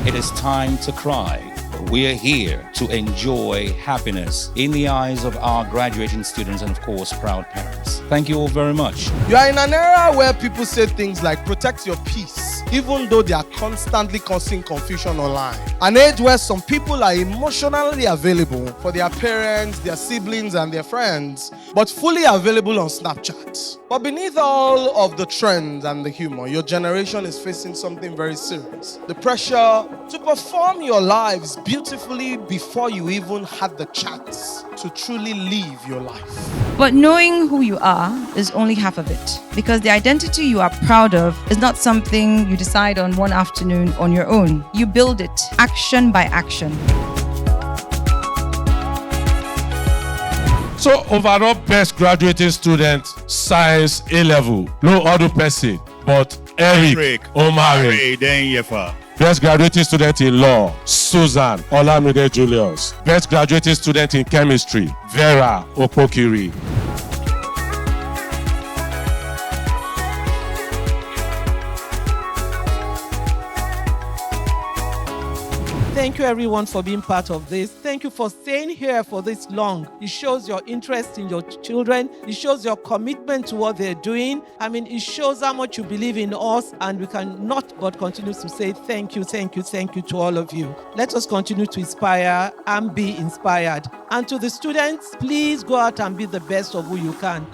It is time to cry. We are here to enjoy happiness in the eyes of our graduating students and, of course, proud parents. Thank you all very much. You are in an era where people say things like protect your peace, even though they are constantly causing confusion online. An age where some people are emotionally available for their parents, their siblings, and their friends, but fully available on Snapchat. But beneath all of the trends and the humor, your generation is facing something very serious. The pressure to perform your lives beautifully before you even had the chance to truly live your life. But knowing who you are is only half of it, because the identity you are proud of is not something you decide on one afternoon on your own. You build it action by action. So overall best graduating student, science A-level, no other person but Eric Omari. Best graduating student in law, Susan Olamide Julius. Best graduating student in chemistry, Vera Opokiri. Thank you everyone for being part of this. Thank you for staying here for this long. It shows your interest in your children. It shows your commitment to what they're doing. It shows how much you believe in us, and we cannot but continue to say thank you to all of you. Let us continue to inspire and be inspired. And to the students, please go out and be the best of who you can.